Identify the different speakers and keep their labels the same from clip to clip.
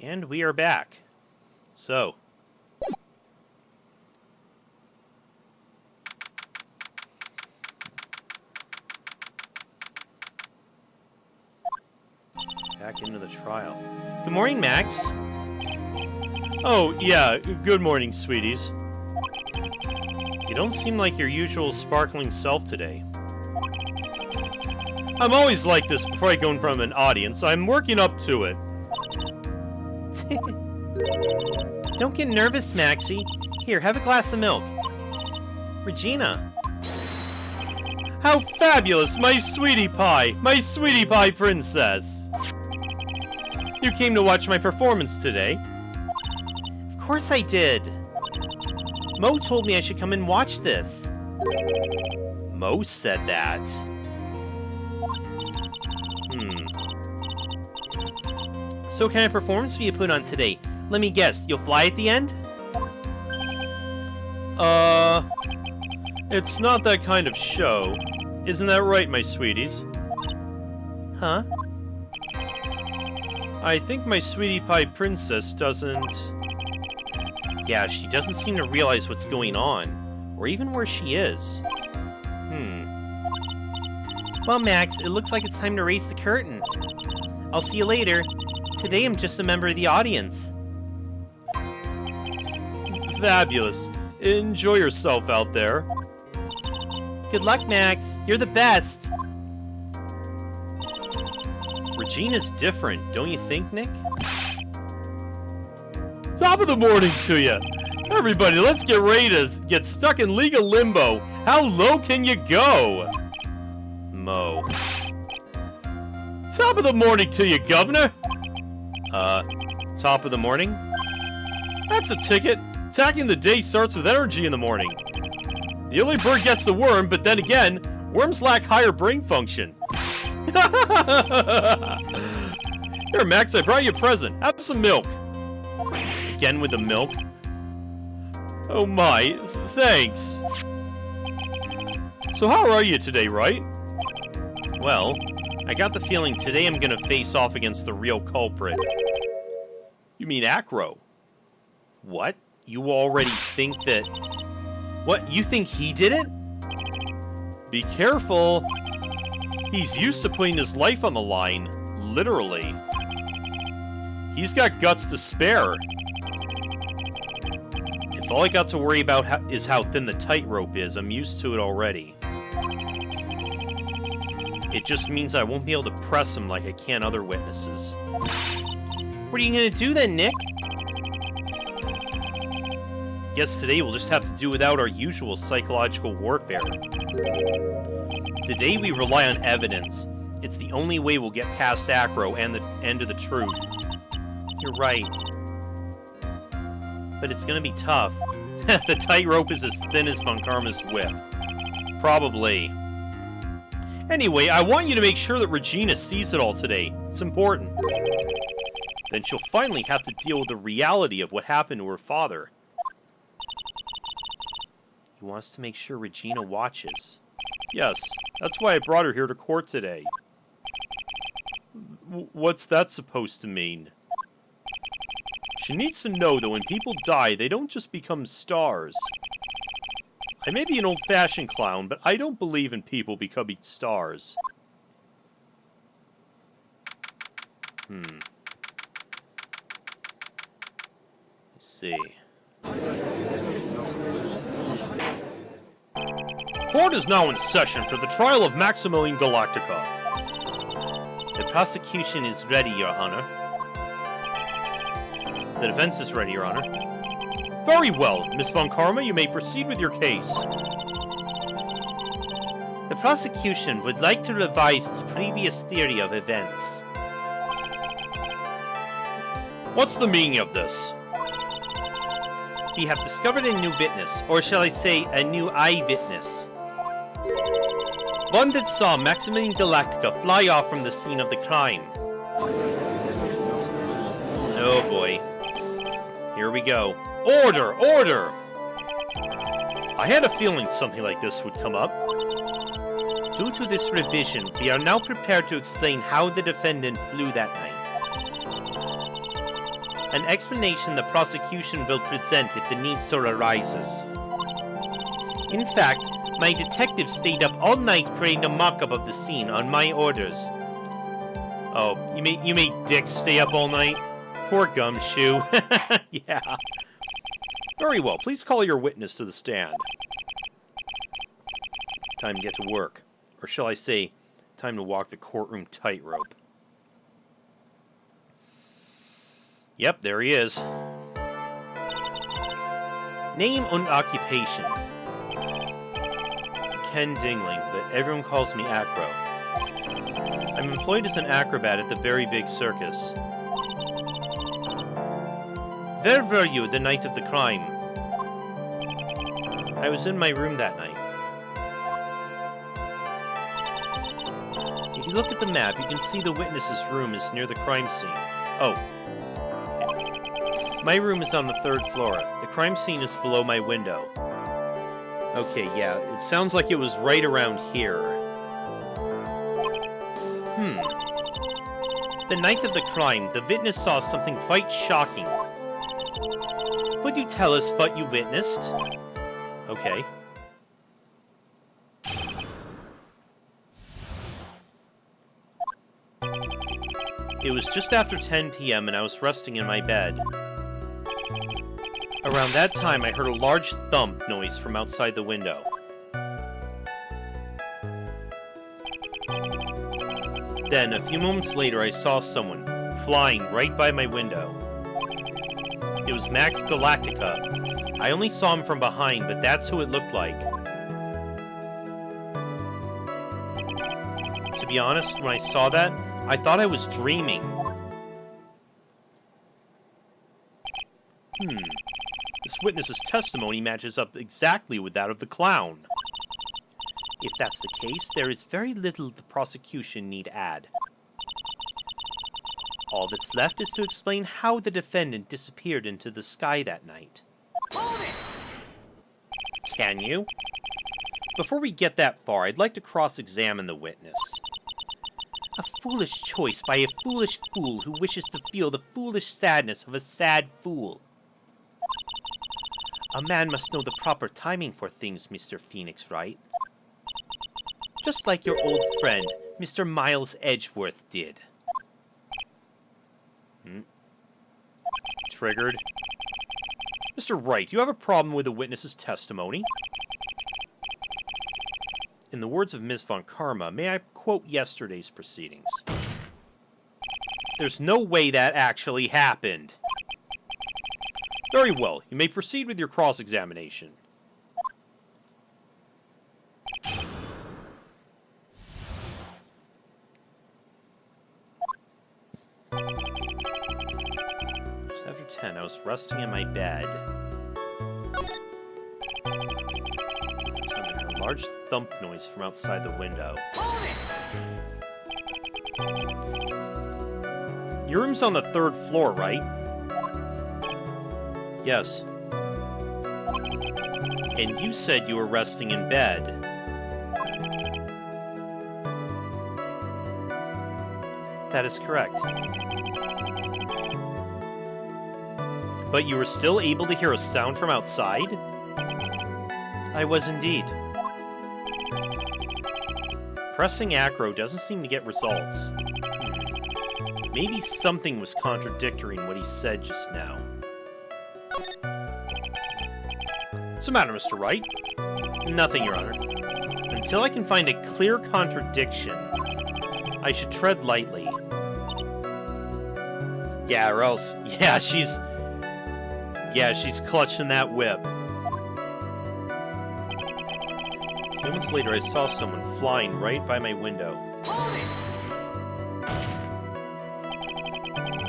Speaker 1: And we are back. So. Back into the trial. Good morning, Max. Oh, yeah. Good morning, sweeties. You don't seem like your usual sparkling self today. I'm always like this before I go in front of an audience. I'm working up to it. Don't get nervous, Maxie. Here, have a glass of milk. Regina. How fabulous! My sweetie pie! My sweetie pie princess! You came to watch my performance today. Of course I did. Mo told me I should come and watch this. Mo said that. So what kind of performance will you put on today? Let me guess, you'll fly at the end? It's not that kind of show. Isn't that right, my sweeties? Huh? I think my sweetie pie princess doesn't... Yeah, she doesn't seem to realize what's going on, or even where she is. Well, Max, it looks like it's time to raise the curtain. I'll see you later. Today I'm just a member of the audience. Fabulous. Enjoy yourself out there. Good luck, Max. You're the best. Regina's different, don't you think, Nick? Top of the morning to you. Everybody, let's get ready to get stuck in legal limbo. How low can you go? Mo. Top of the morning to you, Governor. Top of the morning? That's a ticket. Attacking the day starts with energy in the morning. The early bird gets the worm, but then again, worms lack higher brain function. Here, Max, I brought you a present. Have some milk. Again with the milk? Oh my, thanks. So how are you today, right? Well, I got the feeling today I'm gonna face off against the real culprit. You mean Acro? What? You already think that... What, you think he did it? Be careful. He's used to putting his life on the line, literally. He's got guts to spare. If all I got to worry about is how thin the tightrope is, I'm used to it already. It just means I won't be able to press him like I can other witnesses. What are you gonna do then, Nick? Guess today we'll just have to do without our usual psychological warfare. Today we rely on evidence. It's the only way we'll get past Acro and the end of the truth. You're right. But it's gonna be tough. The tightrope is as thin as Von Karma's whip. Probably. Anyway, I want you to make sure that Regina sees it all today. It's important. Then she'll finally have to deal with the reality of what happened to her father. He wants to make sure Regina watches. Yes, that's why I brought her here to court today. What's that supposed to mean? She needs to know that when people die, they don't just become stars. I may be an old-fashioned clown, but I don't believe in people becoming stars. Let's see. Court is now in session for the trial of Maximilian Galactica. The prosecution is ready, Your Honor. The defense is ready, Your Honor. Very well, Miss Von Karma, you may proceed with your case. The prosecution would like to revise its previous theory of events. What's the meaning of this? We have discovered a new witness, or shall I say, a new eyewitness. One that saw Maximilian Galactica fly off from the scene of the crime. Oh boy. Here we go. Order! Order! I had a feeling something like this would come up. Due to this revision, we are now prepared to explain how the defendant flew that night. An explanation the prosecution will present if the need so arises. In fact, my detective stayed up all night creating a mock-up of the scene on my orders. Oh, you made Dick stay up all night? Poor Gumshoe. Yeah. Very well, please call your witness to the stand. Time to get to work. Or shall I say, time to walk the courtroom tightrope. Yep, there he is. Name and occupation. Ken Dingling, but everyone calls me Acro. I'm employed as an acrobat at the Very Big Circus. Where were you the night of the crime? I was in my room that night. If you look at the map, you can see the witness's room is near the crime scene. Oh. My room is on the 3rd floor. The crime scene is below my window. Okay, yeah, it sounds like it was right around here. The night of the crime, the witness saw something quite shocking. Would you tell us what you witnessed? Okay. It was just after 10 p.m. and I was resting in my bed. Around that time, I heard a large thump noise from outside the window. Then, a few moments later, I saw someone flying right by my window. It was Max Galactica. I only saw him from behind, but that's who it looked like. To be honest, when I saw that, I thought I was dreaming. This witness's testimony matches up exactly with that of the clown. If that's the case, there is very little the prosecution need add. All that's left is to explain how the defendant disappeared into the sky that night. Hold it! Can you? Before we get that far, I'd like to cross-examine the witness. A foolish choice by a foolish fool who wishes to feel the foolish sadness of a sad fool. A man must know the proper timing for things, Mr. Phoenix, right? Just like your old friend, Mr. Miles Edgeworth did. Triggered. Mr. Wright, you have a problem with the witness's testimony? In the words of Ms. Von Karma, may I quote yesterday's proceedings? There's no way that actually happened. Very well, you may proceed with your cross-examination. Just after 10, I was resting in my bed. I heard a large thump noise from outside the window. Your room's on the 3rd floor, right? Yes. And you said you were resting in bed. That is correct. But you were still able to hear a sound from outside? I was indeed. Pressing acro doesn't seem to get results. Maybe something was contradictory in what he said just now. What's the matter, Mr. Wright? Nothing, Your Honor. Until I can find a clear contradiction, I should tread lightly. Yeah, or else... Yeah, she's clutching that whip. Moments later, I saw someone flying right by my window.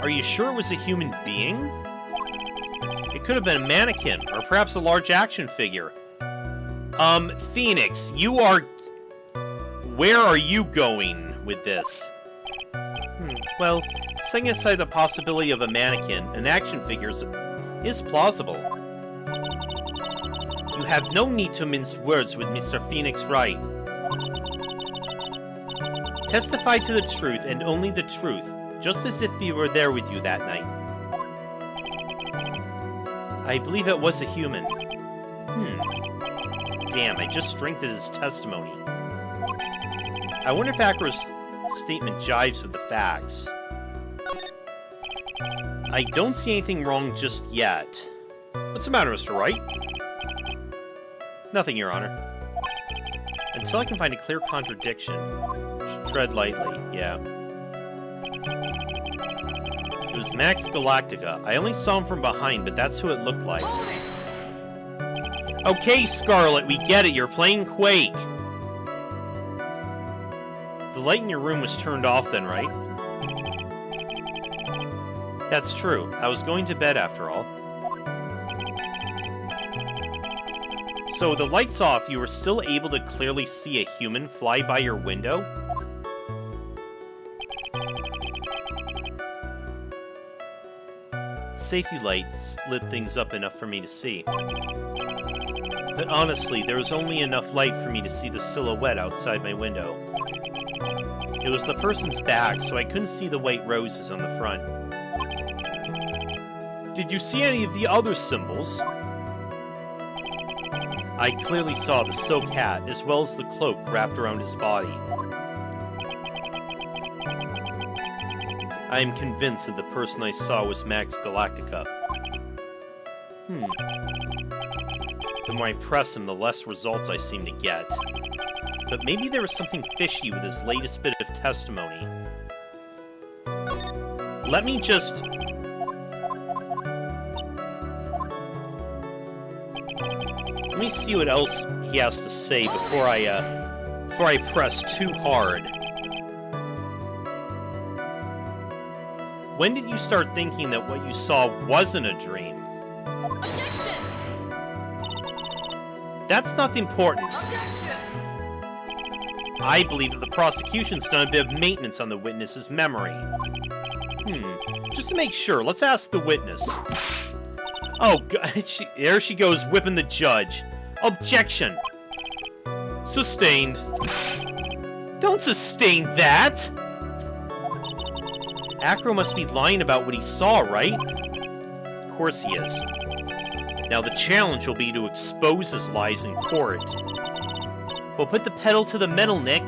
Speaker 1: Are you sure it was a human being? It could have been a mannequin, or perhaps a large action figure. Phoenix, you are... Where are you going with this? Well, setting aside the possibility of a mannequin, an action figure is plausible. You have no need to mince words with Mr. Phoenix Wright. Testify to the truth and only the truth, just as if we were there with you that night. I believe it was a human. Damn, I just strengthened his testimony. I wonder if Acro's statement jives with the facts. I don't see anything wrong just yet. What's the matter, Mr. Wright? Nothing, Your Honor. Until I can find a clear contradiction. Should tread lightly, yeah. It was Max Galactica. I only saw him from behind, but that's who it looked like. Okay, Scarlet, we get it. You're playing Quake. The light in your room was turned off then, right? That's true. I was going to bed after all. So, the light's off, you were still able to clearly see a human fly by your window? Safety lights lit things up enough for me to see. But honestly, there was only enough light for me to see the silhouette outside my window. It was the person's bag, so I couldn't see the white roses on the front. Did you see any of the other symbols? I clearly saw the silk hat, as well as the cloak wrapped around his body. I am convinced that the person I saw was Max Galactica. The more I press him, the less results I seem to get. But maybe there was something fishy with his latest bit of testimony. Let me just... Let me see what else he has to say before I press too hard. When did you start thinking that what you saw wasn't a dream?
Speaker 2: Objection!
Speaker 1: That's not important.
Speaker 2: Objection!
Speaker 1: I believe that the prosecution's done a bit of maintenance on the witness's memory. Just to make sure, let's ask the witness. Oh, God, there she goes, whipping the judge. Objection! Sustained. Don't sustain that! Acro must be lying about what he saw, right? Of course he is. Now the challenge will be to expose his lies in court. Well, put the pedal to the metal, Nick.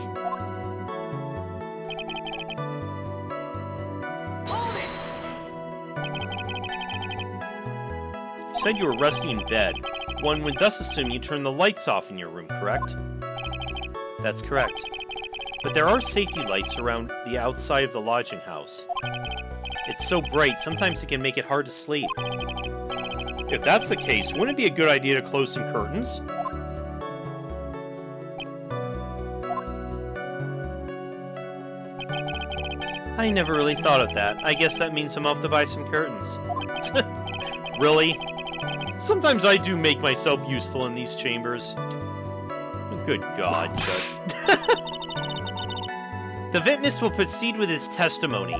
Speaker 1: You said you were resting in bed. One would thus assume you turned the lights off in your room, correct? That's correct. But there are safety lights around the outside of the lodging house. It's so bright, sometimes it can make it hard to sleep. If that's the case, wouldn't it be a good idea to close some curtains? I never really thought of that. I guess that means I'm off to buy some curtains. Really? Sometimes I do make myself useful in these chambers. Good God, Chuck. The witness will proceed with his testimony.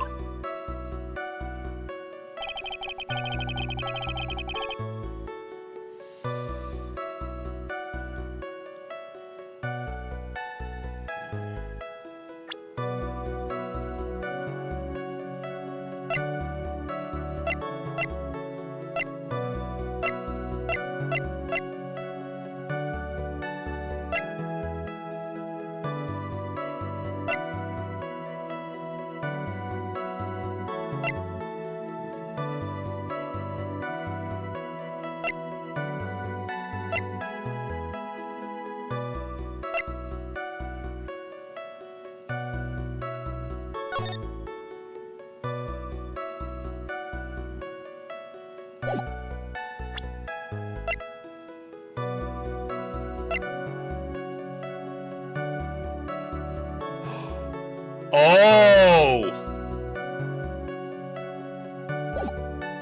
Speaker 1: Oh!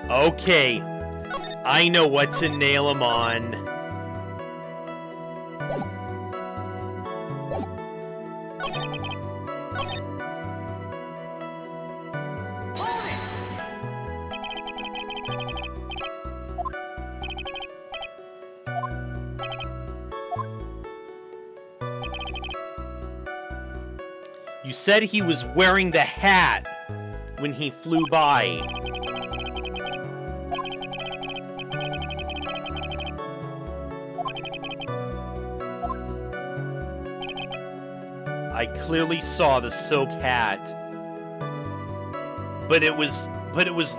Speaker 1: Okay. I know what to nail him on. You said he was wearing the hat when he flew by. I clearly saw the silk hat. But it was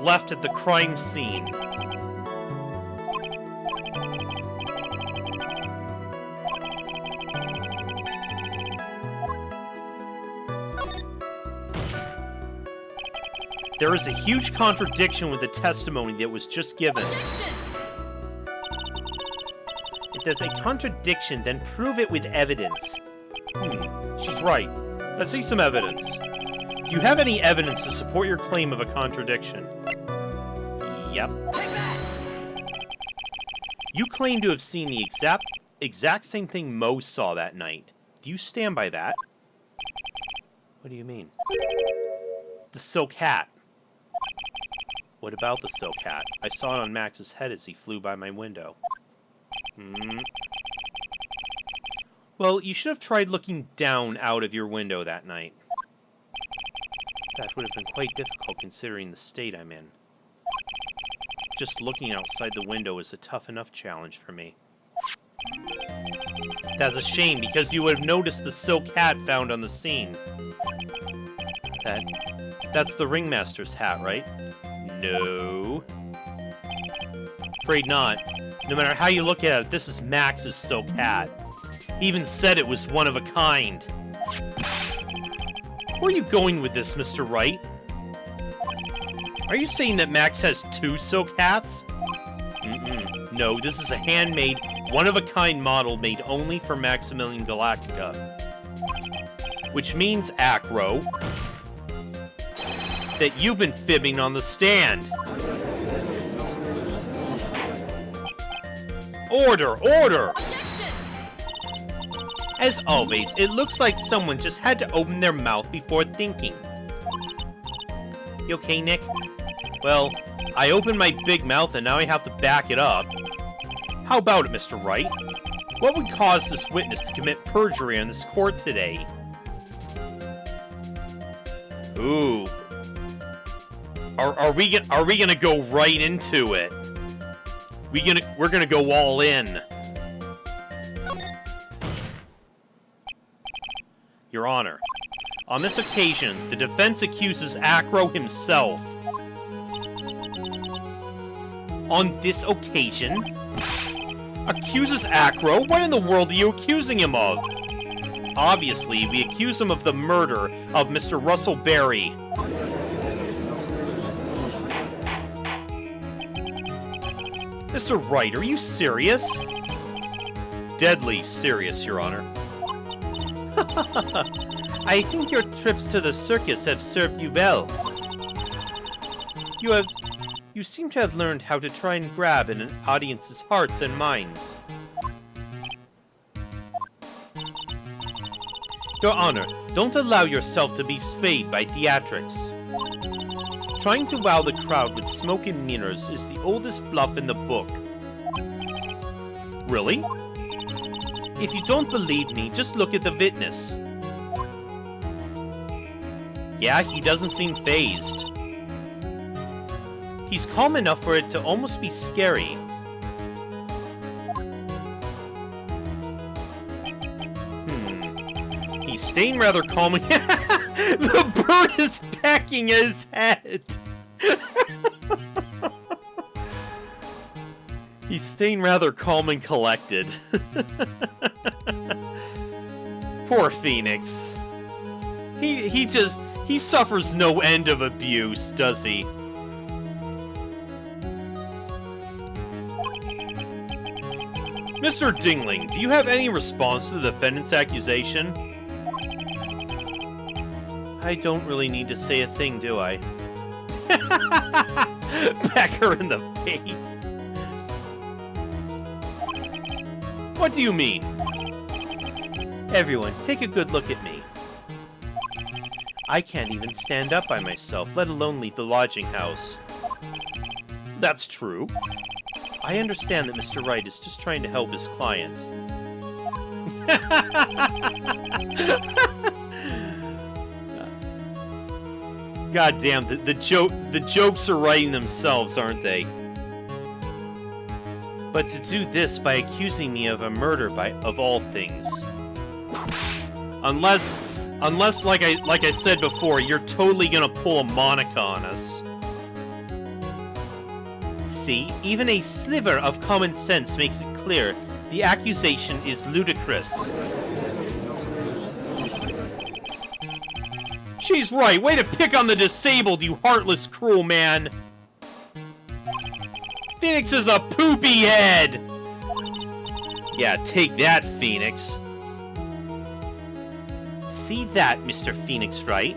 Speaker 1: left at the crime scene. There is a huge contradiction with the testimony that was just given. If there's a contradiction, then prove it with evidence. She's right. Let's see some evidence. Do you have any evidence to support your claim of a contradiction? Yep. You claim to have seen the exact same thing Mo saw that night. Do you stand by that? What do you mean? The silk hat. What about the silk hat? I saw it on Max's head as he flew by my window. Well, you should have tried looking down out of your window that night. That would have been quite difficult considering the state I'm in. Just looking outside the window is a tough enough challenge for me. That's a shame, because you would have noticed the silk hat found on the scene. That's the ringmaster's hat, right? No. Afraid not. No matter how you look at it, this is Max's silk hat. He even said it was one of a kind. Where are you going with this, Mr. Wright? Are you saying that Max has 2 silk hats? No, this is a handmade, one-of-a-kind model made only for Maximilian Galactica. Which means, Acro, that you've been fibbing on the stand. Order! Order! As always, it looks like someone just had to open their mouth before thinking. You okay, Nick? Well, I opened my big mouth and now I have to back it up. How about it, Mr. Wright? What would cause this witness to commit perjury on this court today? Ooh. Are we gonna go right into it? We're gonna go all in. Your Honor, on this occasion, the defense accuses Acro himself. On this occasion? Accuses Acro? What in the world are you accusing him of? Obviously, we accuse him of the murder of Mr. Russell Berry. Mr. Wright, are you serious? Deadly serious, Your Honor. I think your trips to the circus have served you well. You seem to have learned how to try and grab an audience's hearts and minds. Your Honor, don't allow yourself to be swayed by theatrics. Trying to wow the crowd with smoke and mirrors is the oldest bluff in the book. Really? If you don't believe me, just look at the witness. Yeah, he doesn't seem fazed. He's calm enough for it to almost be scary. He's staying rather calm. The bird is pecking his head. He's staying rather calm and collected. Poor Phoenix. He suffers no end of abuse, does he? Mr. Dingling, do you have any response to the defendant's accusation? I don't really need to say a thing, do I? Back her in the face. What do you mean? Everyone, take a good look at me. I can't even stand up by myself, let alone leave the lodging house. That's true. I understand that Mr. Wright is just trying to help his client. God damn, the jokes are writing themselves, aren't they? But to do this by accusing me of a murder of all things. Unless Unless, like I said before, you're totally gonna pull a Monica on us. See, even a sliver of common sense makes it clear the accusation is ludicrous. She's right. Way to pick on the disabled, you heartless, cruel man. Phoenix is a poopy head. Yeah, take that, Phoenix. See that, Mr. Phoenix, right?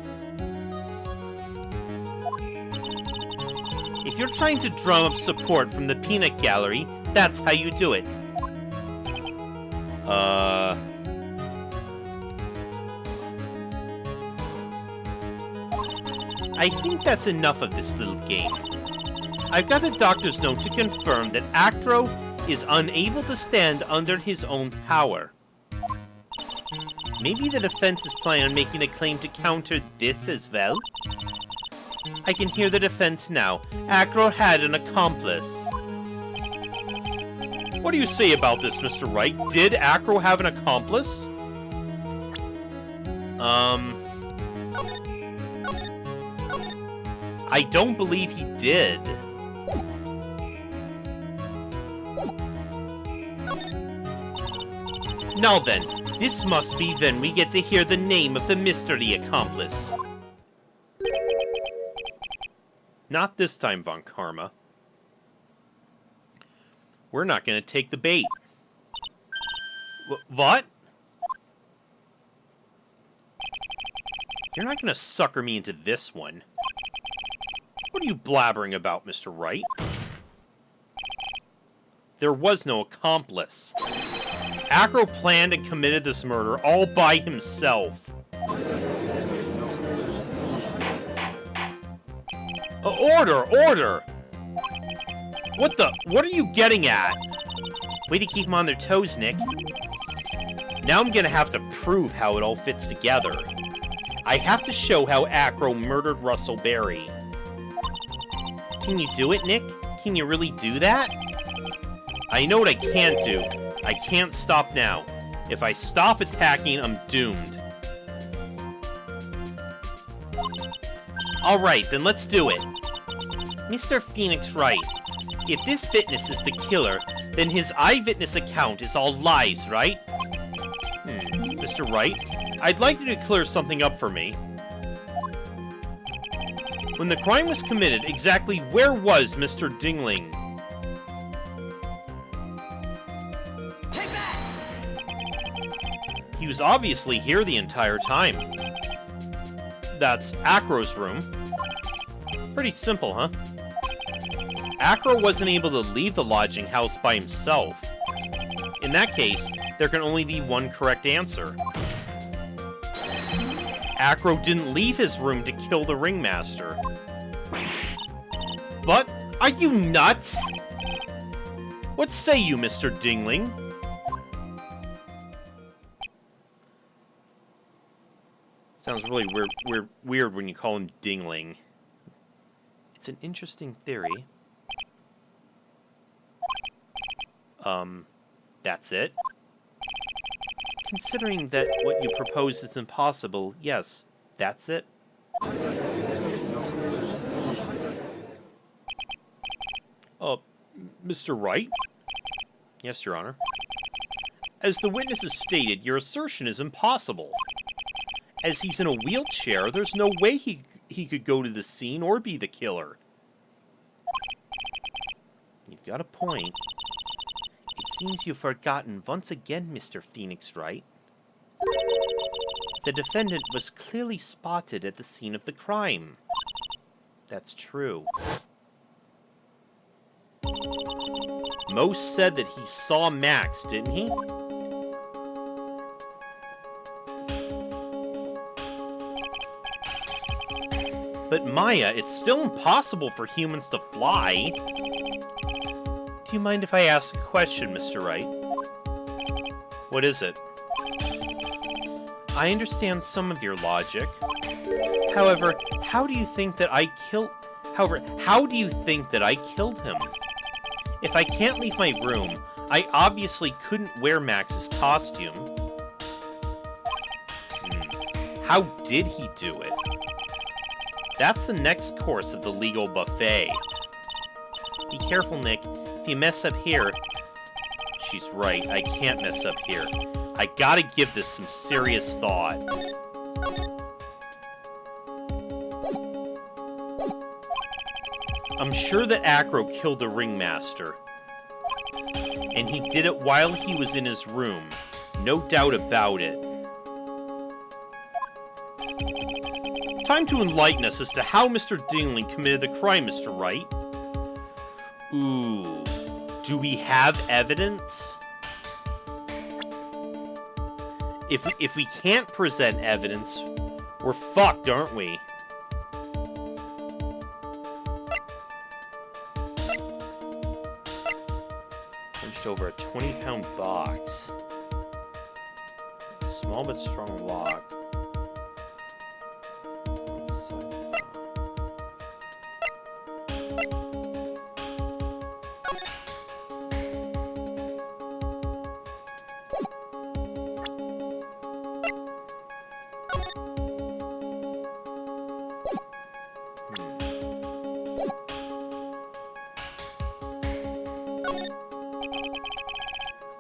Speaker 1: If you're trying to drum up support from the peanut gallery, that's how you do it. I think that's enough of this little game. I've got a doctor's note to confirm that Acro is unable to stand under his own power. Maybe the defense is planning on making a claim to counter this as well? I can hear the defense now. Acro had an accomplice. What do you say about this, Mr. Wright? Did Acro have an accomplice? I don't believe he did. Now then, this must be when we get to hear the name of the mystery accomplice. Not this time, Von Karma. We're not going to take the bait. What? You're not going to sucker me into this one. What are you blabbering about, Mr. Wright? There was no accomplice. Acro planned and committed this murder all by himself. Order! What are you getting at? Way to keep them on their toes, Nick. Now I'm gonna have to prove how it all fits together. I have to show how Acro murdered Russell Berry. Can you do it, Nick? Can you really do that? I know what I can't do. I can't stop now. If I stop attacking, I'm doomed. Alright, then let's do it. Mr. Phoenix Wright, if this witness is the killer, then his eyewitness account is all lies, right? Mr. Wright, I'd like you to clear something up for me. When the crime was committed, exactly where was Mr. Dingling?
Speaker 2: Take that!
Speaker 1: He was obviously here the entire time. That's Acro's room. Pretty simple, huh? Acro wasn't able to leave the lodging house by himself. In that case, there can only be one correct answer. Acro didn't leave his room to kill the ringmaster. But, are you nuts? What say you, Mr. Dingling? Sounds really weird when you call him Dingling. It's an interesting theory. That's it? Considering that what you propose is impossible, yes, that's it. Mr. Wright? Yes, Your Honor. As the witness has stated, your assertion is impossible. As he's in a wheelchair, there's no way he could go to the scene or be the killer. You've got a point. It seems you've forgotten once again, Mr. Phoenix Wright. The defendant was clearly spotted at the scene of the crime. That's true. Most said that he saw Max, didn't he? But Maya, it's still impossible for humans to fly. Do you mind if I ask a question, Mr. Wright? What is it? I understand some of your logic. However, how do you think that I killed him? If I can't leave my room, I obviously couldn't wear Max's costume. How did he do it? That's the next course of the legal buffet. Be careful, Nick. If you mess up here... She's right, I can't mess up here. I gotta give this some serious thought. I'm sure that Acro killed the ringmaster. And he did it while he was in his room. No doubt about it. Time to enlighten us as to how Mr. Dingling committed the crime, Mr. Wright. Ooh. Do we have evidence? If we can't present evidence, we're fucked, aren't we? Punched over a 20-pound box. Small but strong lock.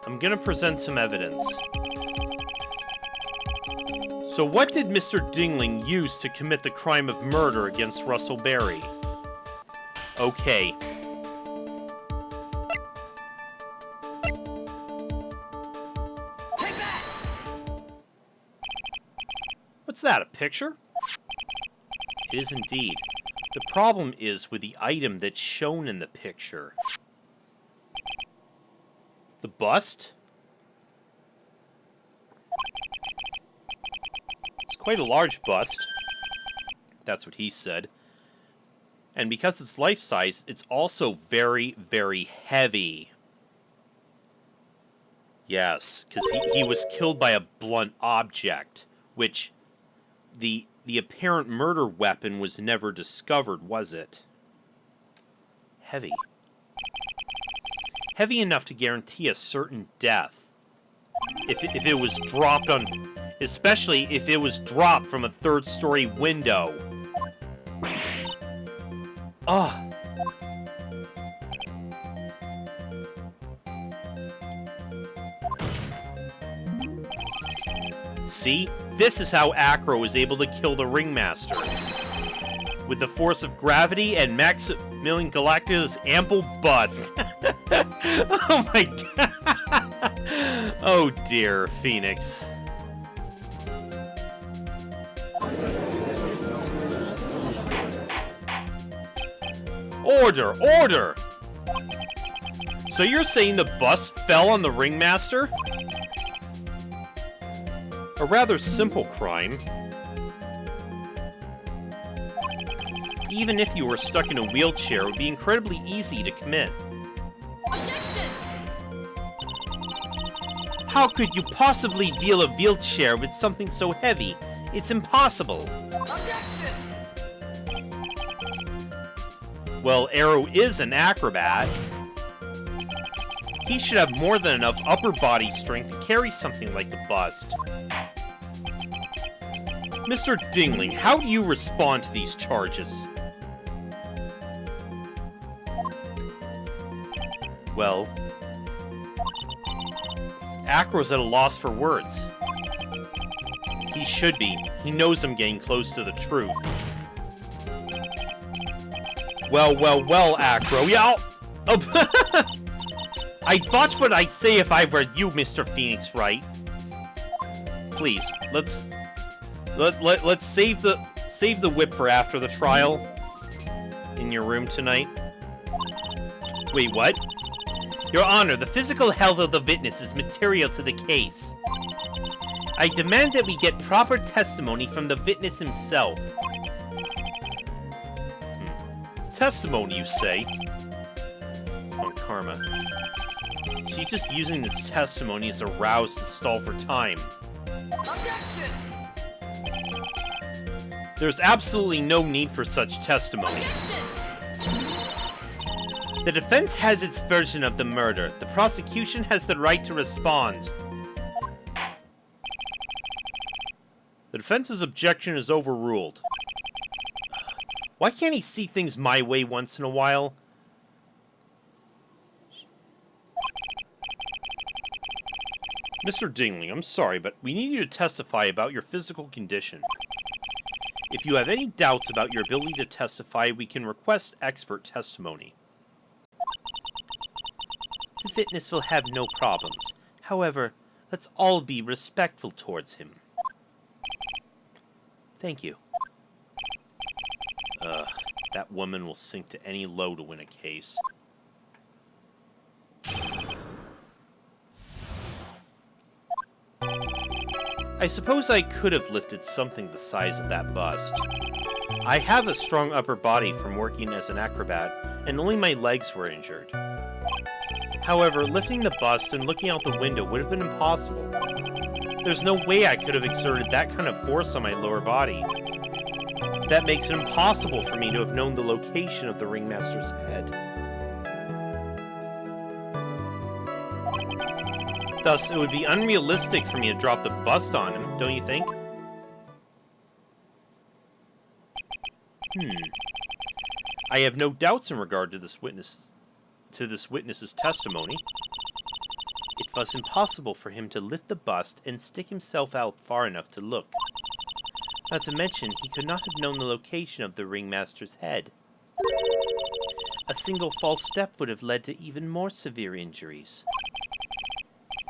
Speaker 1: I'm gonna present some evidence. So what did Mr. Dingling use to commit the crime of murder against Russell Berry? Okay.
Speaker 2: Take that!
Speaker 1: What's that, a picture? It is indeed. The problem is with the item that's shown in the picture. The bust? It's quite a large bust. That's what he said. And because it's life-size, it's also very, very heavy. Yes, because he was killed by a blunt object, which the apparent murder weapon was never discovered, was it? Heavy. Heavy enough to guarantee a certain death. If it was dropped on... Especially if it was dropped from a third-story window. Ugh. See? This is how Acro was able to kill the Ringmaster. With the force of gravity and Maximilian Galactus' ample bust. Oh my god. Oh dear, Phoenix. Order! Order! So you're saying the bust fell on the Ringmaster? A rather simple crime. Even if you were stuck in a wheelchair, it would be incredibly easy to commit.
Speaker 2: Objection!
Speaker 1: How could you possibly wheel a wheelchair with something so heavy? It's impossible.
Speaker 2: Objection!
Speaker 1: Well, Arrow is an acrobat. He should have more than enough upper body strength to carry something like the bust. Mr. Dingling, how do you respond to these charges? Well, Acro's at a loss for words. He should be. He knows I'm getting close to the truth. Well, well, well, Acro. Yeah, oh. I'd watch what I say if I were you, Mr. Phoenix, right? Please, let's save the whip for after the trial. In your room tonight. Wait, what? Your Honor, the physical health of the witness is material to the case. I demand that we get proper testimony from the witness himself. Testimony, you say? Oh, Karma. She's just using this testimony as a rouse to stall for time.
Speaker 2: Objection!
Speaker 1: There's absolutely no need for such testimony.
Speaker 2: Objection!
Speaker 1: The defense has its version of the murder. The prosecution has the right to respond. The defense's objection is overruled. Why can't he see things my way once in a while? Mr. Dingling, I'm sorry, but we need you to testify about your physical condition. If you have any doubts about your ability to testify, we can request expert testimony. The witness will have no problems. However, let's all be respectful towards him. Thank you. That woman will sink to any low to win a case. I suppose I could have lifted something the size of that bust. I have a strong upper body from working as an acrobat, and only my legs were injured. However, lifting the bust and looking out the window would have been impossible. There's no way I could have exerted that kind of force on my lower body. That makes it impossible for me to have known the location of the ringmaster's head. Thus, it would be unrealistic for me to drop the bust on him, don't you think? I have no doubts in regard to this witness's testimony. It was impossible for him to lift the bust and stick himself out far enough to look. Not to mention, he could not have known the location of the ringmaster's head. A single false step would have led to even more severe injuries.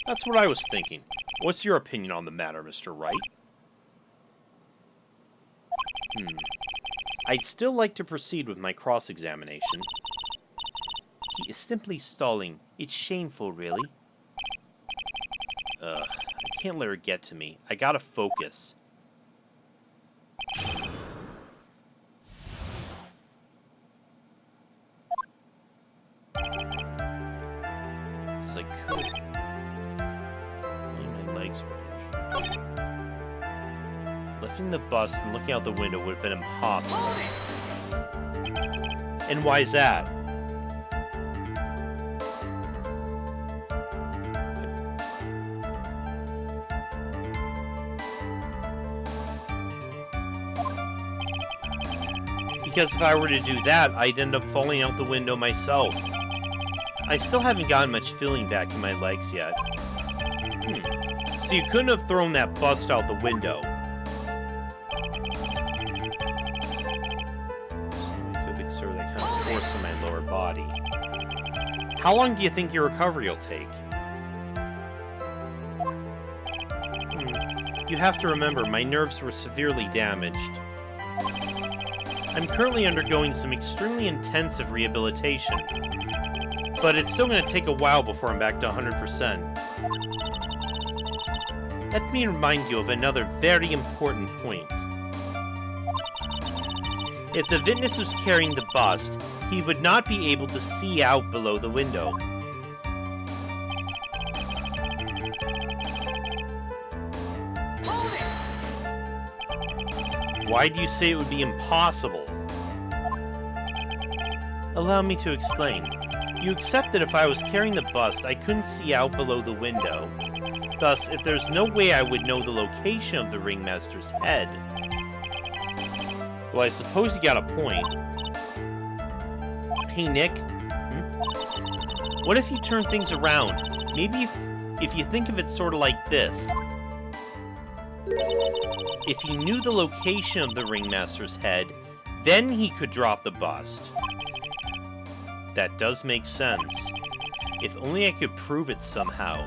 Speaker 1: That's what I was thinking. What's your opinion on the matter, Mr. Wright? I'd still like to proceed with my cross-examination. He is simply stalling. It's shameful, really. I can't let her get to me. I gotta focus. It's like, cool. My legs were injured. Lifting the bust and looking out the window would have been impossible. And why is that? Because if I were to do that, I'd end up falling out the window myself. I still haven't gotten much feeling back in my legs yet. So you couldn't have thrown that bust out the window. So we could have exerted that kind of force on my lower body. How long do you think your recovery will take? You have to remember, my nerves were severely damaged. I'm currently undergoing some extremely intensive rehabilitation, but it's still going to take a while before I'm back to 100%. Let me remind you of another very important point. If the witness was carrying the bust, he would not be able to see out below the window. Why do you say it would be impossible? Allow me to explain. You accept that if I was carrying the bust, I couldn't see out below the window. Thus, if there's no way I would know the location of the ringmaster's head... Well, I suppose you got a point. Hey, Nick. What if you turn things around? Maybe if you think of it sort of like this. If he knew the location of the ringmaster's head, then he could drop the bust. That does make sense. If only I could prove it somehow.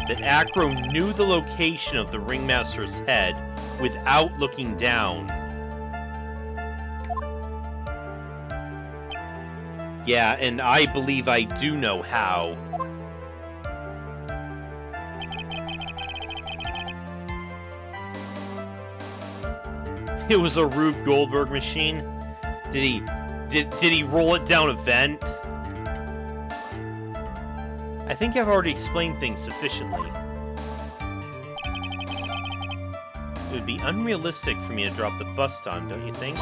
Speaker 1: That Acro knew the location of the ringmaster's head without looking down. Yeah, and I believe I do know how. It was a Rube Goldberg machine? Did he roll it down a vent? I think I've already explained things sufficiently. It would be unrealistic for me to drop the bust on, don't you think?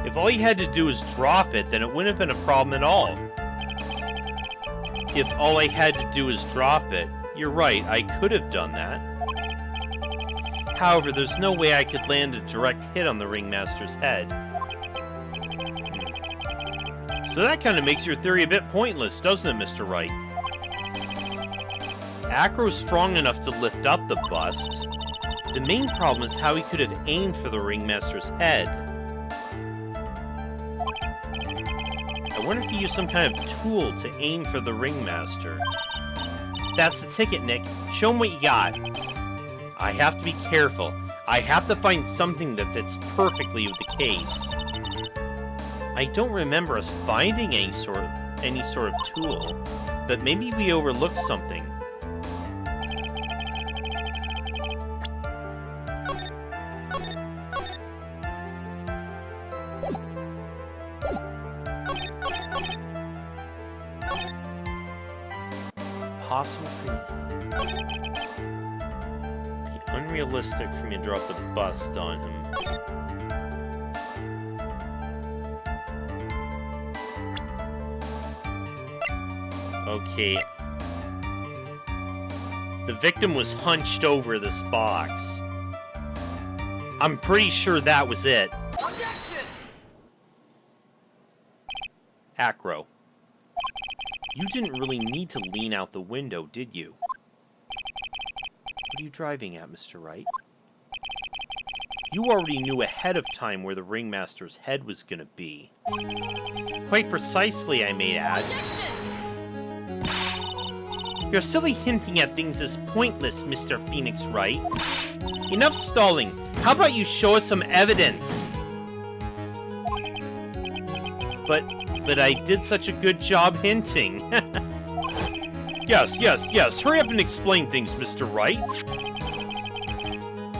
Speaker 1: If all you had to do was drop it, then it wouldn't have been a problem at all. If all I had to do was drop it, you're right, I could have done that. However, there's no way I could land a direct hit on the Ringmaster's head. So that kind of makes your theory a bit pointless, doesn't it, Mr. Wright? Acro's strong enough to lift up the bust. The main problem is how he could have aimed for the Ringmaster's head. I wonder if he used some kind of tool to aim for the Ringmaster. That's the ticket, Nick. Show him what you got. I have to be careful. I have to find something that fits perfectly with the case. I don't remember us finding any sort of tool, but maybe we overlooked something. Possible for unrealistic for me to drop the bust on him. Okay. The victim was hunched over this box. I'm pretty sure that was it.
Speaker 2: Objection!
Speaker 1: Acro. You didn't really need to lean out the window, did you? What are you driving at, Mr. Wright? You already knew ahead of time where the Ringmaster's head was gonna be. Quite precisely, I may add.
Speaker 2: Objection!
Speaker 1: Your silly hinting at things is pointless, Mr. Phoenix Wright. Enough stalling. How about you show us some evidence? But I did such a good job hinting. Yes. Hurry up and explain things, Mr. Wright.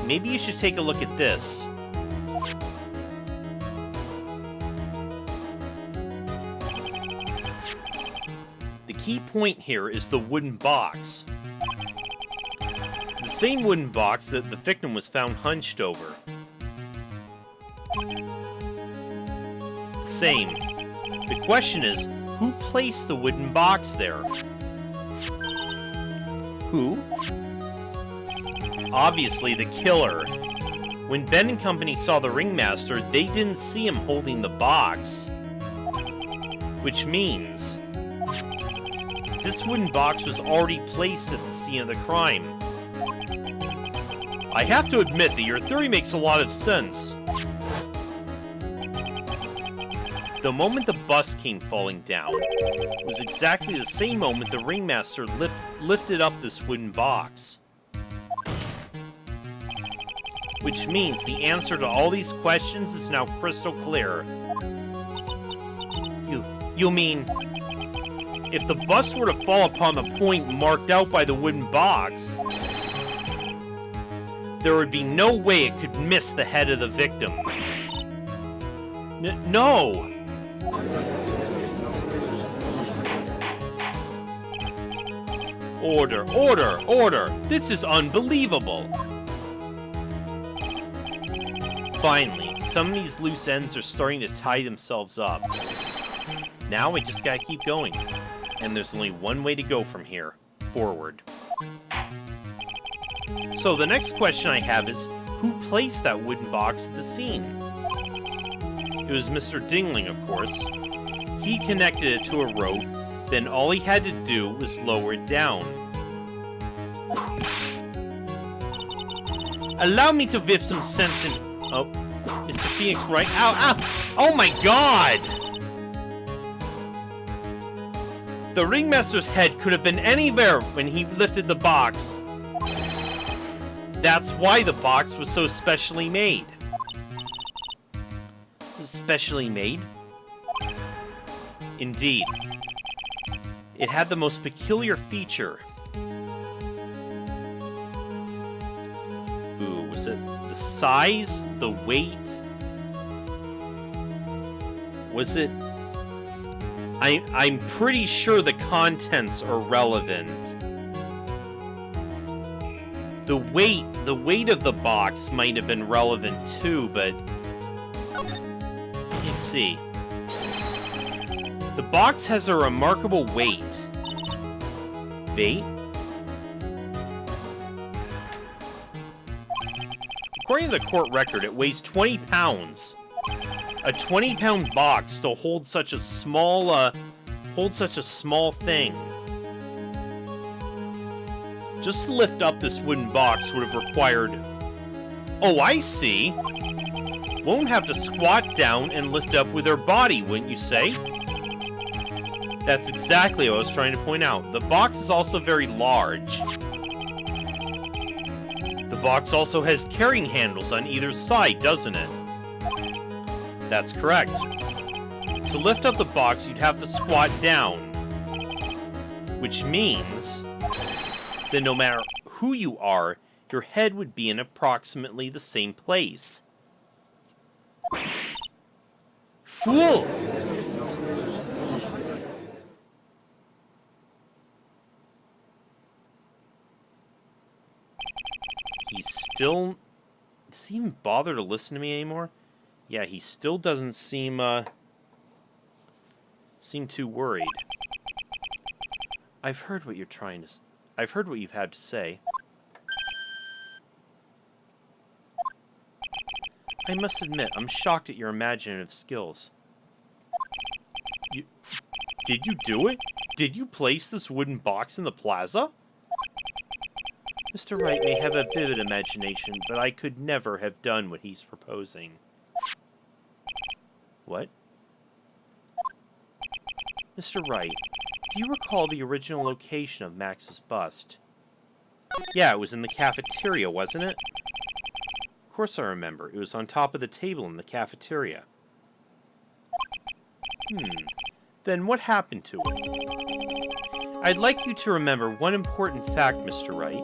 Speaker 1: Maybe you should take a look at this. The key point here is the wooden box. The same wooden box that the victim was found hunched over. Same. The question is, who placed the wooden box there? Who? Obviously the killer. When Ben and company saw the Ringmaster, they didn't see him holding the box. Which means this wooden box was already placed at the scene of the crime. I have to admit that your theory makes a lot of sense. The moment the bus came falling down was exactly the same moment the Ringmaster lifted up this wooden box. Which means the answer to all these questions is now crystal clear. You mean, if the bus were to fall upon the point marked out by the wooden box, there would be no way it could miss the head of the victim. No! Order! This is unbelievable! Finally, some of these loose ends are starting to tie themselves up. Now I just gotta keep going. And there's only one way to go from here. Forward. So the next question I have is, who placed that wooden box at the scene? It was Mr. Dingling, of course. He connected it to a rope, then all he had to do was lower it down. Allow me to whip some sense into... Oh, Mr. Phoenix Wright. Ow! Oh my god! The Ringmaster's head could have been anywhere when he lifted the box. That's why the box was so specially made. Specially made? Indeed. It had the most peculiar feature. Ooh, was it the size? The weight? Was it... I'm pretty sure the contents are relevant. The weight of the box might have been relevant too, but... Let me see. The box has a remarkable weight. 8? According to the court record, it weighs 20 pounds. A 20-pound box to hold such a small, thing. Just to lift up this wooden box would have required... Oh, I see. One would have to squat down and lift up with her body, wouldn't you say? That's exactly what I was trying to point out. The box is also very large. The box also has carrying handles on either side, doesn't it? That's correct. To lift up the box, you'd have to squat down. Which means that no matter who you are, your head would be in approximately the same place. Fool! He's still... Does he even bother to listen to me anymore? Yeah, he still doesn't seem too worried. I've heard what you're trying to... I've heard what you've had to say. I must admit, I'm shocked at your imaginative skills. Did you do it? Did you place this wooden box in the plaza? Mr. Wright may have a vivid imagination, but I could never have done what he's proposing. What? Mr. Wright, do you recall the original location of Max's bust? Yeah, it was in the cafeteria, wasn't it? Of course I remember. It was on top of the table in the cafeteria. Then what happened to it? I'd like you to remember one important fact, Mr. Wright.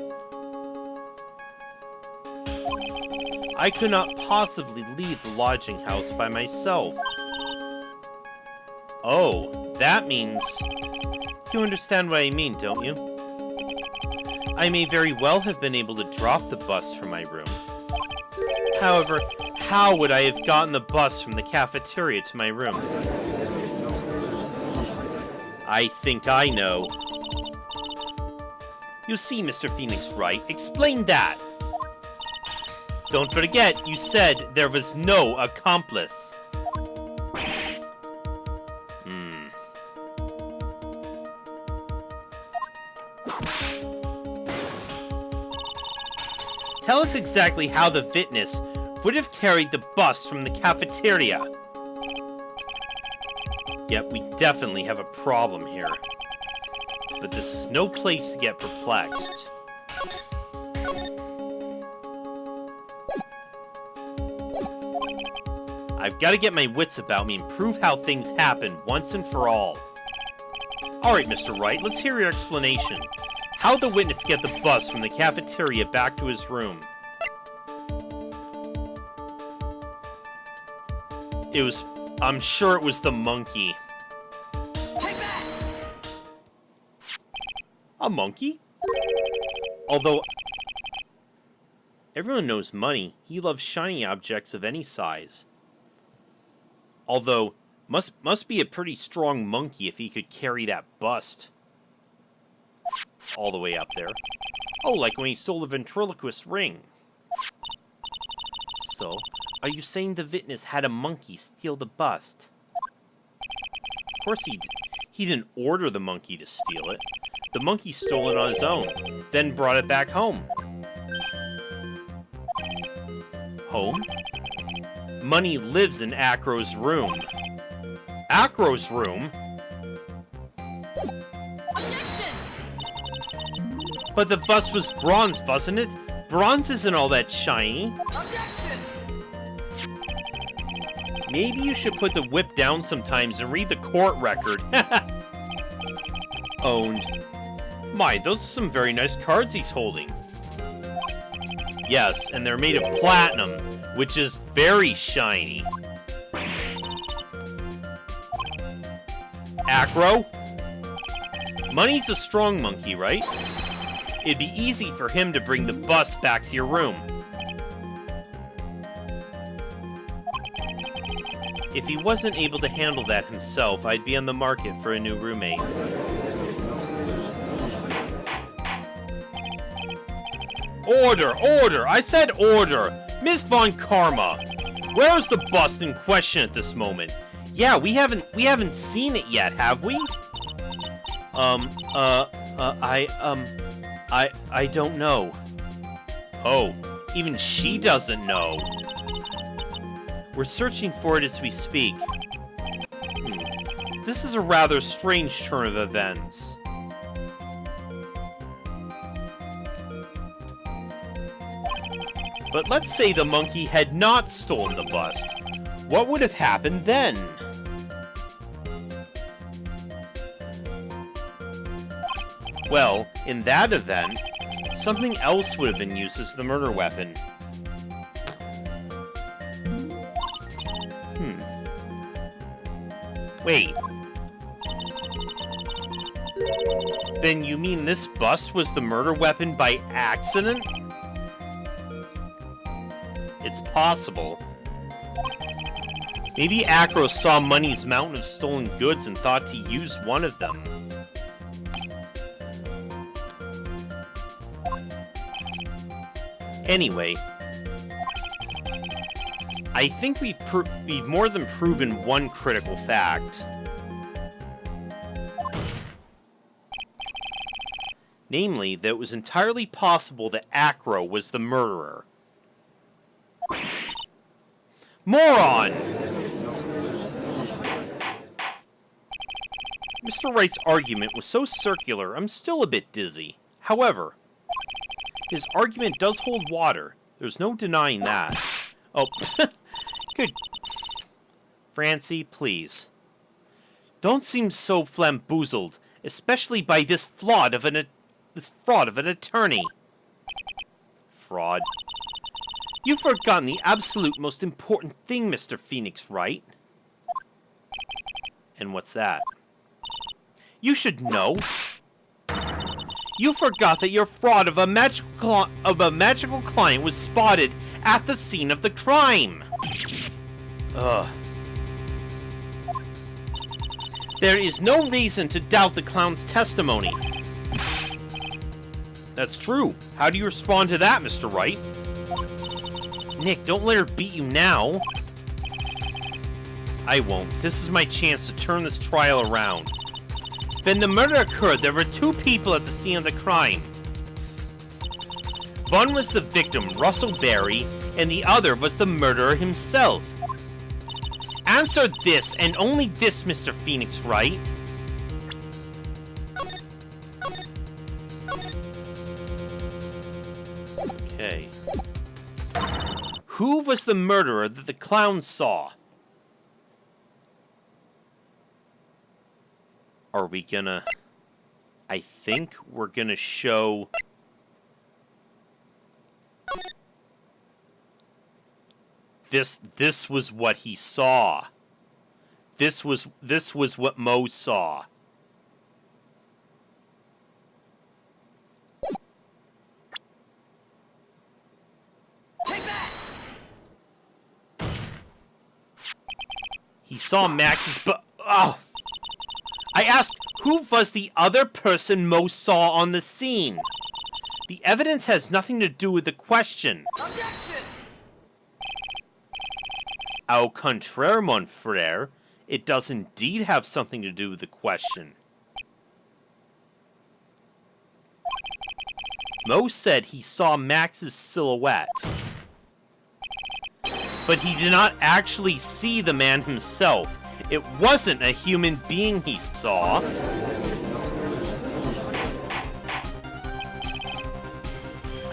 Speaker 1: I could not possibly leave the lodging house by myself. Oh, that means... You understand what I mean, don't you? I may very well have been able to drop the bust from my room. However, how would I have gotten the bus from the cafeteria to my room? I think I know. You see, Mr. Phoenix Wright, explain that. Don't forget, you said there was no accomplice. Tell us exactly how the witness would have carried the bus from the cafeteria. Yep, we definitely have a problem here. But this is no place to get perplexed. I've got to get my wits about me and prove how things happen once and for all. Alright, Mr. Wright, let's hear your explanation. How'd the witness get the bus from the cafeteria back to his room? It was... I'm sure it was the monkey.
Speaker 2: Take that!
Speaker 1: A monkey? Although... everyone knows Money. He loves shiny objects of any size. Although, must be a pretty strong monkey if he could carry that bust. All the way up there. Oh, like when he stole the ventriloquist ring. So, are you saying the witness had a monkey steal the bust? Of course he didn't order the monkey to steal it. The monkey stole it on his own, then brought it back home. Home? Money lives in Acro's room. Acro's room?
Speaker 2: Objection!
Speaker 1: But the bust was bronze, wasn't it? Bronze isn't all that shiny.
Speaker 2: Objection!
Speaker 1: Maybe you should put the whip down sometimes and read the court record. Owned. My, those are some very nice cards he's holding. Yes, and they're made of platinum, which is very shiny. Acro? Money's a strong monkey, right? It'd be easy for him to bring the bus back to your room. If he wasn't able to handle that himself, I'd be on the market for a new roommate. Order! Order! I said order! Miss Von Karma! Where is the bust in question at this moment? Yeah, we haven't seen it yet, have we? I don't know. Oh, even she doesn't know. We're searching for it as we speak. This is a rather strange turn of events. But let's say the monkey had not stolen the bust. What would have happened then? Well, in that event, something else would have been used as the murder weapon. Wait. Then you mean this bust was the murder weapon by accident? It's possible. Maybe Acro saw Money's mountain of stolen goods and thought to use one of them. Anyway, I think we've more than proven one critical fact. Namely, that it was entirely possible that Acro was the murderer. Moron! Mr. Wright's argument was so circular, I'm still a bit dizzy. However, his argument does hold water. There's no denying that. Oh, good. Francie, please. Don't seem so flamboozled, especially by this fraud of an attorney. Fraud. You've forgotten the absolute most important thing, Mr. Phoenix Wright. And what's that? You should know. You forgot that your fraud of a magical client was spotted at the scene of the crime. Ugh. There is no reason to doubt the clown's testimony. That's true. How do you respond to that, Mr. Wright? Nick, don't let her beat you now. I won't. This is my chance to turn this trial around. When the murder occurred, there were two people at the scene of the crime. One was the victim, Russell Berry, and the other was the murderer himself. Answer this, and only this, Mr. Phoenix Wright. Okay. Who was the murderer that the clown saw? Are we gonna... I think we're gonna show... This was what he saw. This was what Mo saw.
Speaker 2: Take that!
Speaker 1: He saw Max's oh! I asked, who was the other person Mo saw on the scene? The evidence has nothing to do with the question.
Speaker 2: Objection!
Speaker 1: Au contraire, mon frère, it does indeed have something to do with the question. Mo said he saw Max's silhouette, but he did not actually see the man himself. It wasn't a human being he saw.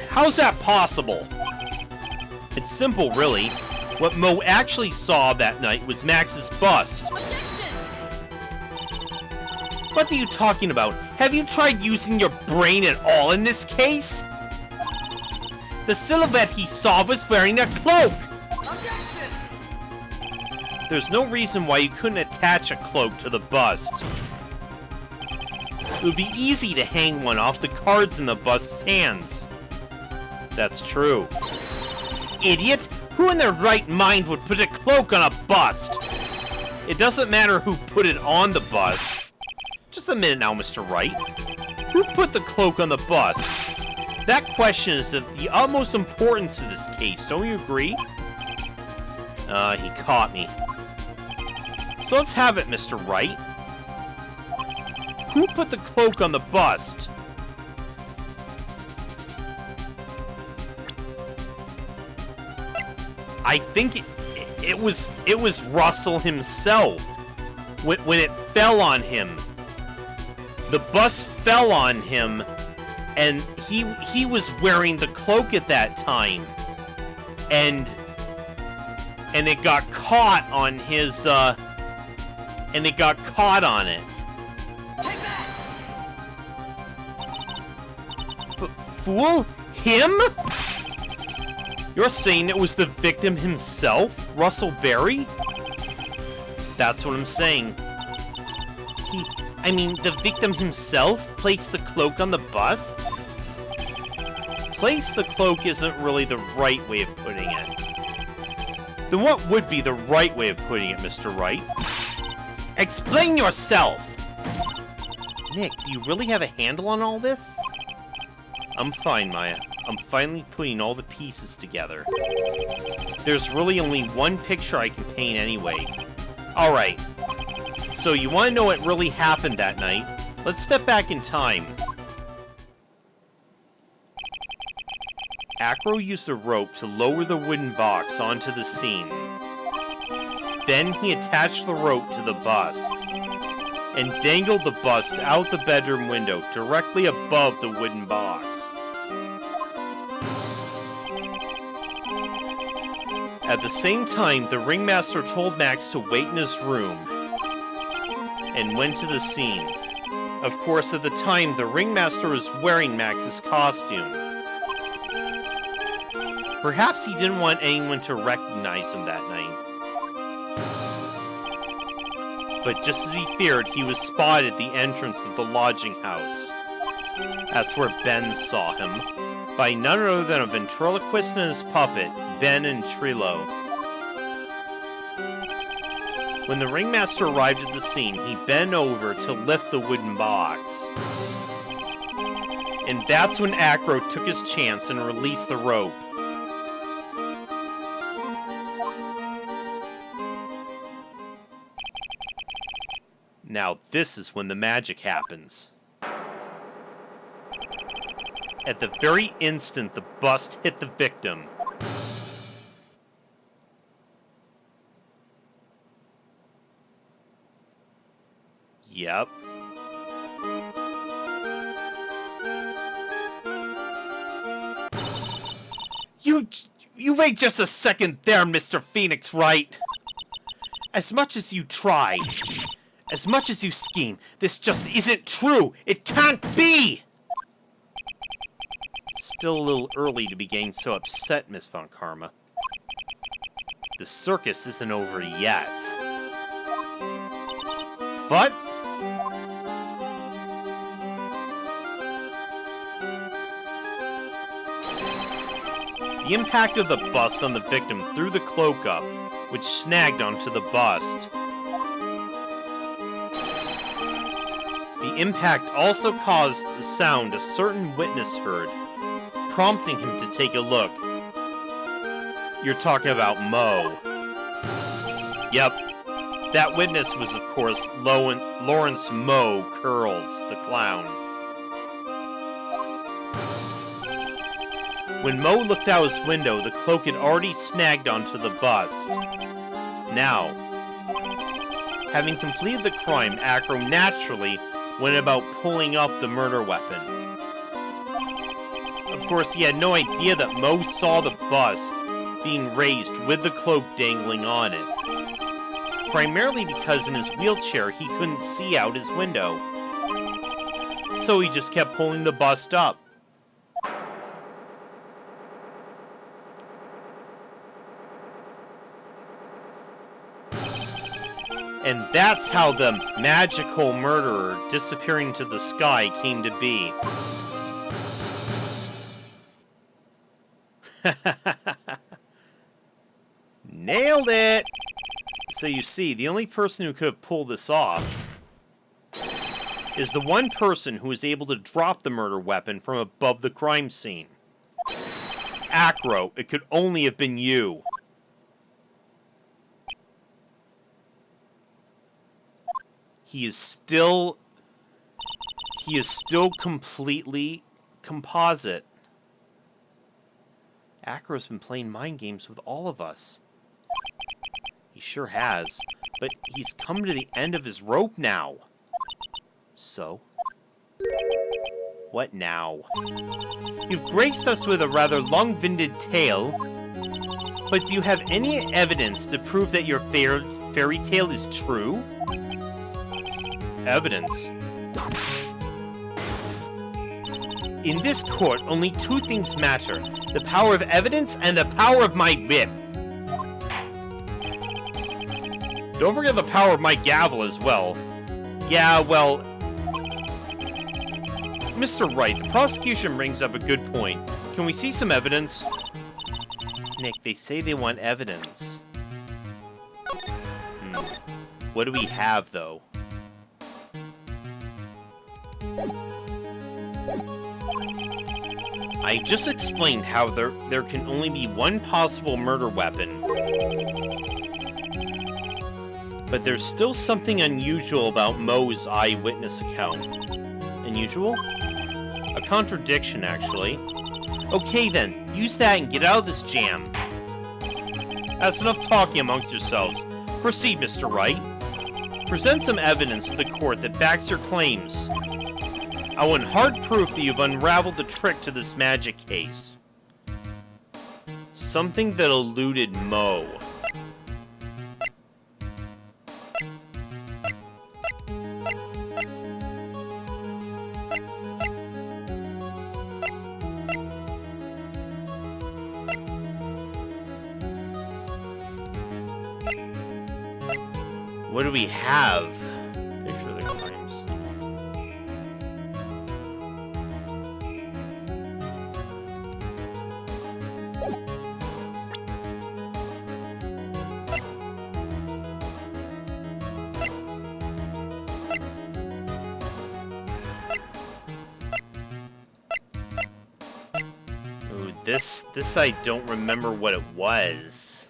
Speaker 1: How's that possible? It's simple, really. What Mo actually saw that night was Max's bust.
Speaker 2: Objection!
Speaker 1: What are you talking about? Have you tried using your brain at all in this case? The silhouette he saw was wearing a cloak!
Speaker 2: Objection!
Speaker 1: There's no reason why you couldn't attach a cloak to the bust. It would be easy to hang one off the cards in the bust's hands. That's true. Idiot! Who in their right mind would put a cloak on a bust? It doesn't matter who put it on the bust. Just a minute now, Mr. Wright. Who put the cloak on the bust? That question is of the utmost importance to this case, don't you agree? He caught me. So let's have it, Mr. Wright. Who put the cloak on the bust? I think it was Russell himself. When it fell on him. The bust fell on him, and he was wearing the cloak at that time. And it got caught on his and it got caught on it.
Speaker 2: Take that!
Speaker 1: Fool? Him? You're saying it was the victim himself, Russell Berry? That's what I'm saying. The victim himself placed the cloak on the bust? Place the cloak isn't really the right way of putting it. Then what would be the right way of putting it, Mr. Wright? Explain yourself! Nick, do you really have a handle on all this? I'm fine, Maya. I'm finally putting all the pieces together. There's really only one picture I can paint anyway. Alright. So you want to know what really happened that night? Let's step back in time. Acro used a rope to lower the wooden box onto the scene. Then he attached the rope to the bust and dangled the bust out the bedroom window directly above the wooden box. At the same time, the ringmaster told Max to wait in his room and went to the scene. Of course, at the time, the ringmaster was wearing Max's costume. Perhaps he didn't want anyone to recognize him that night. But just as he feared, he was spotted at the entrance of the lodging house. That's where Ben saw him, by none other than a ventriloquist and his puppet, Ben and Trilo. When the ringmaster arrived at the scene, he bent over to lift the wooden box. And that's when Acro took his chance and released the rope. Now this is when the magic happens. At the very instant the bust hit the victim, yep. You wait just a second there, Mr. Phoenix Wright. As much as you try, as much as you scheme, this just isn't true. It can't be! Still a little early to be getting so upset, Miss Von Karma. The circus isn't over yet. But the impact of the bust on the victim threw the cloak up, which snagged onto the bust. The impact also caused the sound a certain witness heard, prompting him to take a look. You're talking about Mo. Yep, that witness was, of course, Lawrence Mo Curls, the clown. When Mo looked out his window, the cloak had already snagged onto the bust. Now, having completed the crime, Acro naturally went about pulling up the murder weapon. Of course, he had no idea that Mo saw the bust being raised with the cloak dangling on it. Primarily because in his wheelchair he couldn't see out his window. So he just kept pulling the bust up. And that's how the magical murderer disappearing into the sky came to be. Nailed it! So you see, the only person who could have pulled this off is the one person who is able to drop the murder weapon from above the crime scene. Acro, it could only have been you. He is still completely composite. Acro's been playing mind games with all of us. He sure has, but he's come to the end of his rope now. So, what now? You've graced us with a rather long-winded tale, but do you have any evidence to prove that your fairy tale is true? Evidence. In this court, only two things matter: the power of evidence and the power of my whip. Don't forget the power of my gavel as well. Yeah, well, Mr. Wright, the prosecution brings up a good point. Can we see some evidence? Nick, they say they want evidence. What do we have, though? I just explained how there can only be one possible murder weapon. But there's still something unusual about Mo's eyewitness account. Unusual? A contradiction, actually. Okay then, use that and get out of this jam. That's enough talking amongst yourselves. Proceed, Mr. Wright. Present some evidence to the court that backs your claims. I want hard proof that you've unraveled the trick to this magic case. Something that eluded Mo. What do we have? Picture the crime scene. Ooh, this I don't remember what it was.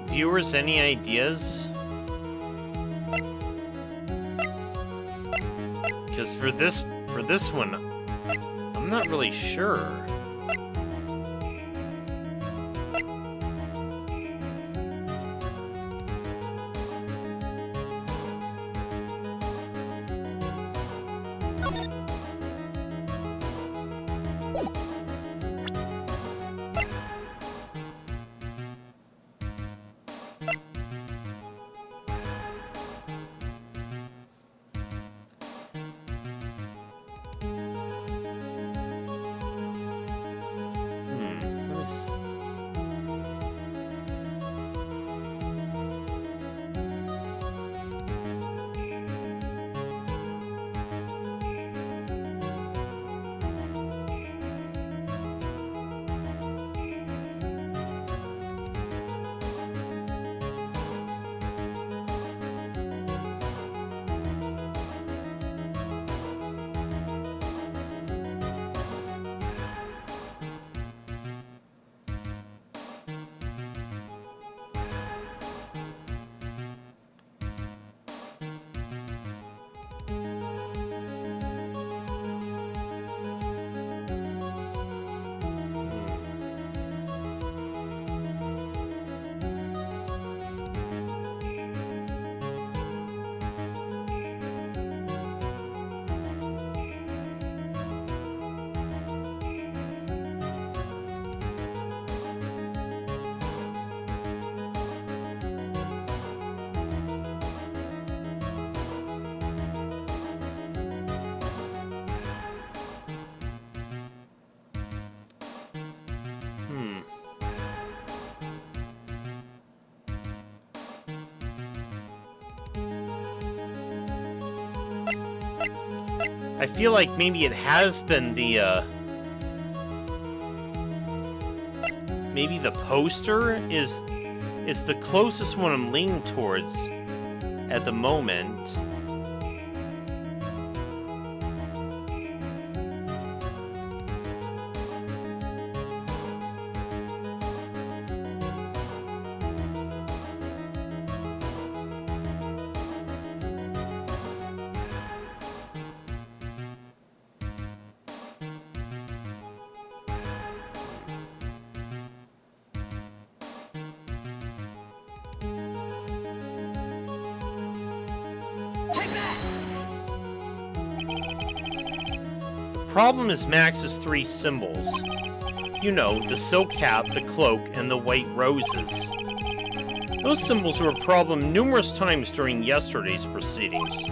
Speaker 1: Viewers, any ideas? Because for this one, I'm not really sure. I feel like maybe it has been the, maybe the poster is the closest one I'm leaning towards at the moment.
Speaker 2: Take that!
Speaker 1: Problem is Max's three symbols. You know, the silk hat, the cloak, and the white roses. Those symbols were a problem numerous times during yesterday's proceedings.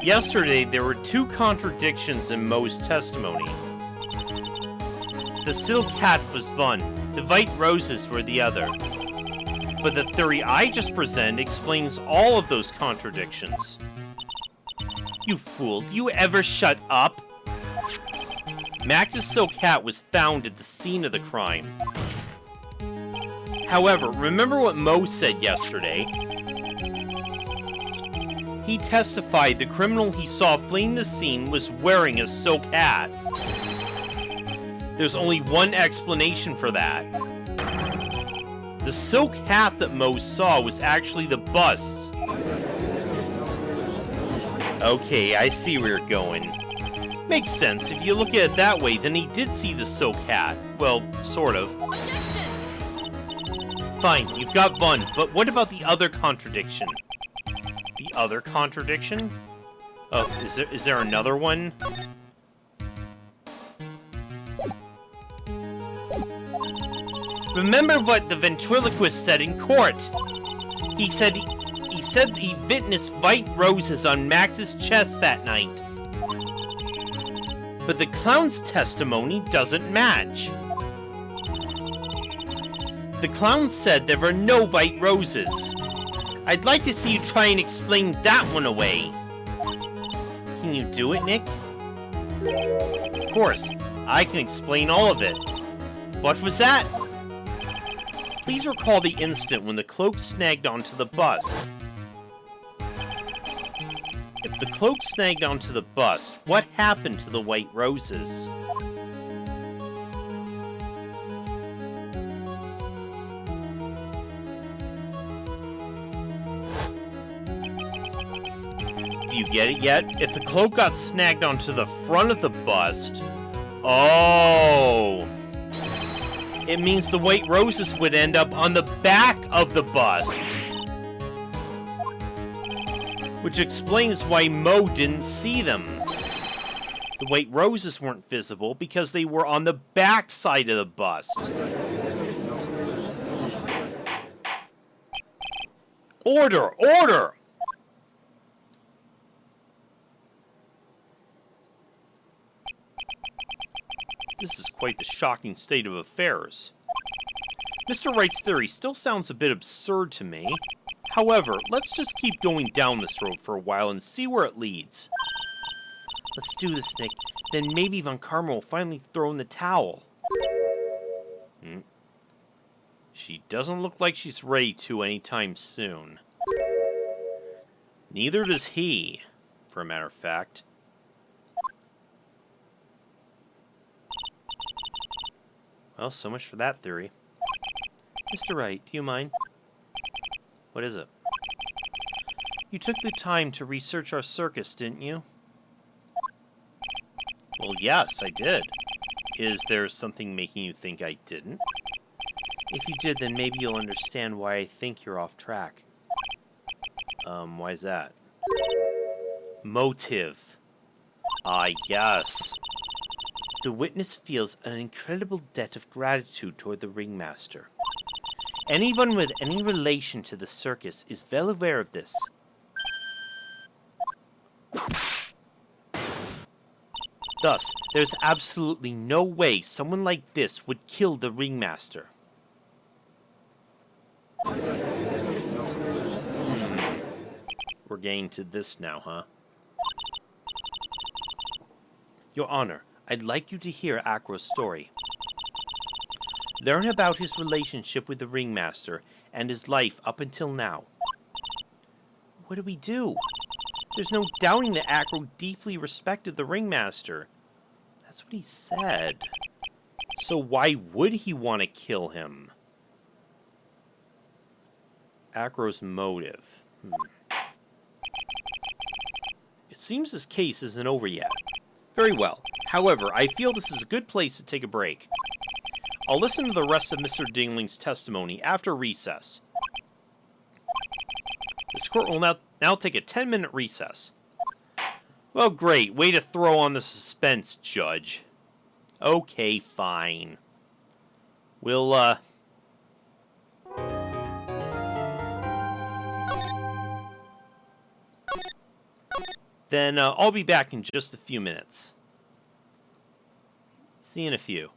Speaker 1: Yesterday, there were two contradictions in Mo's testimony. The silk hat was one, the white roses were the other. But the theory I just presented explains all of those contradictions. You fool, do you ever shut up? Max's silk hat was found at the scene of the crime. However, remember what Mo said yesterday? He testified the criminal he saw fleeing the scene was wearing a silk hat. There's only one explanation for that. The silk hat that Mo saw was actually the bust's. Okay, I see where you're going. Makes sense. If you look at it that way, then he did see the silk hat. Well, sort of.
Speaker 2: Objection!
Speaker 1: Fine, you've got one, but what about the other contradiction? The other contradiction? Oh, is there another one? Remember what the ventriloquist said in court. He said he witnessed white roses on Max's chest that night. But the clown's testimony doesn't match. The clown said there were no white roses. I'd like to see you try and explain that one away. Can you do it, Nick? Of course, I can explain all of it. What was that? Please recall the instant when the cloak snagged onto the bust. If the cloak snagged onto the bust, what happened to the white roses? Do you get it yet? If the cloak got snagged onto the front of the bust... Oh! It means the white roses would end up on the back of the bust. Which explains why Mo didn't see them. The white roses weren't visible because they were on the back side of the bust. Order! Order! This is quite the shocking state of affairs. Mr. Wright's theory still sounds a bit absurd to me. However, let's just keep going down this road for a while and see where it leads. Let's do this, Nick. Then maybe Von Karma will finally throw in the towel. She doesn't look like she's ready to anytime soon. Neither does he, for a matter of fact. Well, so much for that theory. Mr. Wright, do you mind? What is it? You took the time to research our circus, didn't you? Well, yes, I did. Is there something making you think I didn't? If you did, then maybe you'll understand why I think you're off track. Why's that? Motive. Ah, yes. The witness feels an incredible debt of gratitude toward the ringmaster. Anyone with any relation to the circus is well aware of this. Thus, there's absolutely no way someone like this would kill the ringmaster. We're getting to this now, huh? Your Honor, I'd like you to hear Acro's story. Learn about his relationship with the Ringmaster and his life up until now. What do we do? There's no doubting that Acro deeply respected the Ringmaster. That's what he said. So why would he want to kill him? Acro's motive. It seems his case isn't over yet. Very well. However, I feel this is a good place to take a break. I'll listen to the rest of Mr. Dingling's testimony after recess. This court will now take a 10-minute recess. Well, great. Way to throw on the suspense, Judge. Okay, fine. We'll, Then I'll be back in just a few minutes. See you in a few.